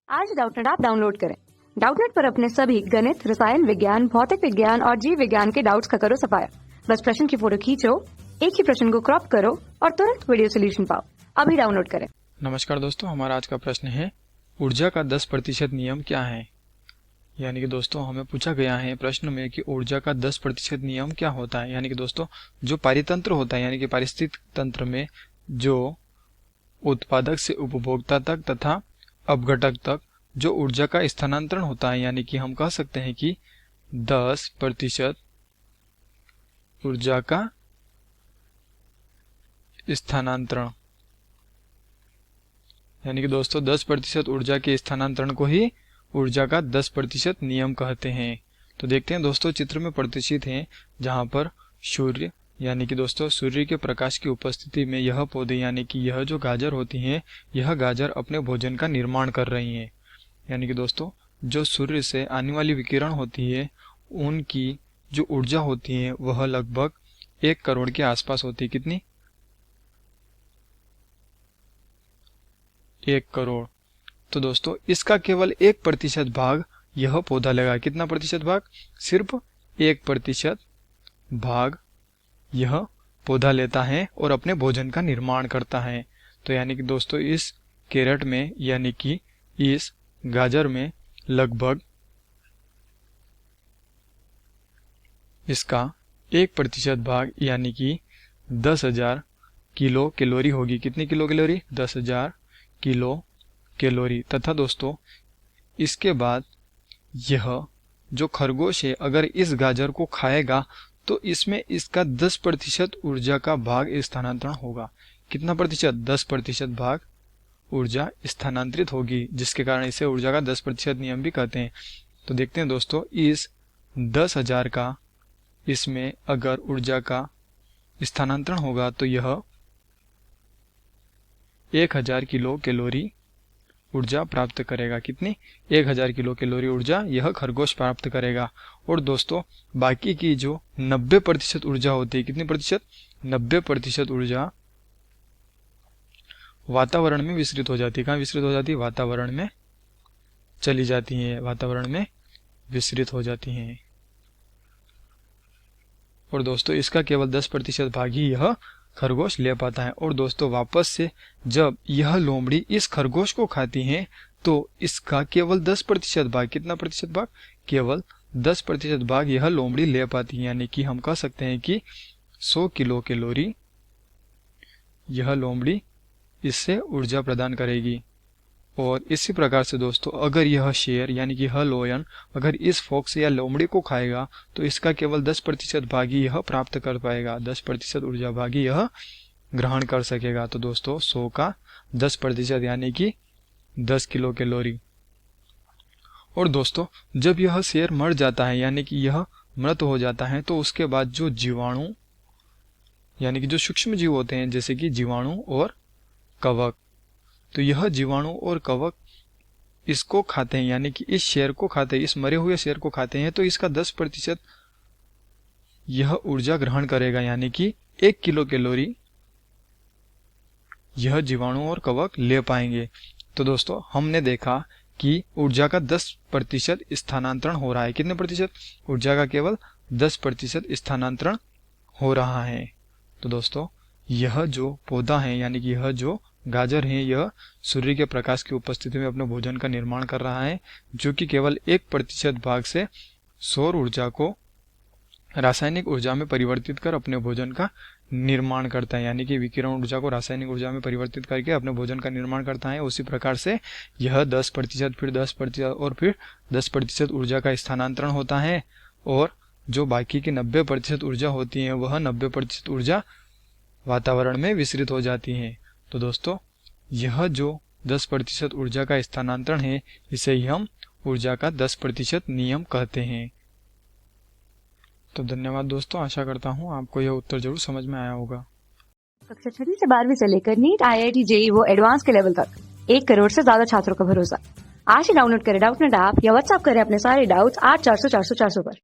आज Doubtnut app download करें। Doubtnut पर अपने सभी गणित, रसायन विज्ञान, भौतिक विज्ञान और जीव विज्ञान के डाउट्स का करो सफाया। बस प्रश्न की फोटो खींचो, एक ही प्रश्न को क्रॉप करो और तुरंत वीडियो सोल्यूशन पाओ। अभी डाउनलोड करें। नमस्कार दोस्तों, हमारा आज का प्रश्न है ऊर्जा का 10% नियम क्या है। यानी कि दोस्तों हमें पूछा गया है प्रश्न में कि ऊर्जा का 10% नियम क्या होता है। यानी कि दोस्तों जो पारितंत्र होता है यानी कि पारिस्थितिक तंत्र में जो उत्पादक से उपभोक्ता तक तथा अपघटक तक जो ऊर्जा का स्थानांतरण होता है, यानी कि हम कह सकते हैं कि 10% ऊर्जा का स्थानांतरण, यानी कि दोस्तों 10% ऊर्जा के स्थानांतरण को ही ऊर्जा का 10% नियम कहते हैं। तो देखते हैं दोस्तों चित्र में प्रदर्शित है जहां पर सूर्य यानी कि दोस्तों सूर्य के प्रकाश की उपस्थिति में यह पौधे यानी कि यह जो गाजर होती हैं यह गाजर अपने भोजन का निर्माण कर रही हैं। यानी कि दोस्तों जो सूर्य से आने वाली विकिरण होती है उनकी जो ऊर्जा होती है वह लगभग 1 करोड़ के आसपास होती है। कितनी? 1 करोड़। तो दोस्तों इसका केवल 1% भाग यह पौधा लगा। कितना प्रतिशत भाग? सिर्फ 1% भाग यह पौधा लेता है और अपने भोजन का निर्माण करता है। तो यानी कि दोस्तों इस कैरेट में यानी कि इस गाजर में लगभग इसका 1% भाग यानी कि 10,000 किलो कैलोरी होगी। कितनी किलो कैलोरी? 10,000 kilo calorie. तथा दोस्तों इसके बाद यह जो खरगोश है अगर इस गाजर को खाएगा तो इसमें इसका 10% ऊर्जा का भाग स्थानांतरण होगा। कितना प्रतिशत? 10% भाग ऊर्जा स्थानांतरित होगी, जिसके कारण इसे ऊर्जा का 10% नियम भी कहते हैं। तो देखते हैं दोस्तों इस 10,000 का इसमें अगर ऊर्जा का स्थानांतरण होगा तो यह 1,000 किलो कैलोरी ऊर्जा प्राप्त करेगा। कितनी? 1,000 किलो कैलोरी ऊर्जा यह खरगोश प्राप्त करेगा। और दोस्तों बाकी की जो 90% ऊर्जा होती है, कितनी प्रतिशत? 90% ऊर्जा वातावरण में विसरित हो जाती है। कहाँ विसरित हो जाती है? वातावरण में चली जाती है, वातावरण में विसरित हो जाती हैं। और दोस्तों इसका केवल 10% भाग ही यह खरगोश ले पाता है। और दोस्तों वापस से जब यह लोमड़ी इस खरगोश को खाती है तो इसका केवल 10% भाग, कितना प्रतिशत भाग? केवल 10% भाग यह लोमड़ी ले पाती है। यानी कि हम कह सकते हैं कि 100 किलो कैलोरी यह लोमड़ी इससे ऊर्जा प्रदान करेगी। और इसी प्रकार से दोस्तों अगर यह शेर यानी कि यह लोयन अगर इस फॉक्स या लोमड़ी को खाएगा तो इसका केवल 10% भाग ही यह प्राप्त कर पाएगा, 10% ऊर्जा भाग ही यह ग्रहण कर सकेगा। तो दोस्तों 100 का 10% यानी कि 10 किलो कैलोरी। और दोस्तों जब यह शेर मर जाता है यानी कि यह मृत हो जाता है तो उसके बाद जो जीवाणु यानी कि जो सूक्ष्म जीव होते हैं जैसे कि जीवाणु और कवक, तो यह जीवाणु और कवक इसको खाते हैं यानी कि इस शेर को खाते हैं, इस मरे हुए शेर को खाते हैं तो इसका 10% यह ऊर्जा ग्रहण करेगा। यानी कि 1 किलो कैलोरी यह जीवाणु और कवक ले पाएंगे। तो दोस्तों हमने देखा कि ऊर्जा का 10% स्थानांतरण हो रहा है। कितने प्रतिशत? ऊर्जा का केवल 10% स्थानांतरण हो रहा है। तो दोस्तों यह जो पौधा है यानी कि यह जो गाजर है यह सूर्य के प्रकाश की उपस्थिति में अपने भोजन का निर्माण कर रहा है, जो कि केवल 1% भाग से सौर ऊर्जा को रासायनिक ऊर्जा में परिवर्तित कर अपने भोजन का निर्माण करता है। यानी कि विकिरण ऊर्जा को रासायनिक ऊर्जा में परिवर्तित करके अपने भोजन का निर्माण करता है। उसी प्रकार से यह 10% फिर 10% और फिर 10% ऊर्जा का स्थानांतरण होता है और जो बाकी की 90% ऊर्जा होती है वह 90% ऊर्जा वातावरण में विसरित हो जाती है। तो दोस्तों यह जो 10% ऊर्जा का स्थानांतरण है इसे ही हम ऊर्जा का 10% नियम कहते हैं। तो धन्यवाद दोस्तों, आशा करता हूँ आपको यह उत्तर जरूर समझ में आया होगा। कक्षा 6 से 12वीं से लेकर नीट, IIT, JEE वो एडवांस के लेवल तक 1 करोड़ से ज्यादा छात्रों का भरोसा। आज ही डाउनलोड करें डाउटनेट ऐप या व्हाट्सएप करें अपने सारे डाउट्स 8400 400 400 पर।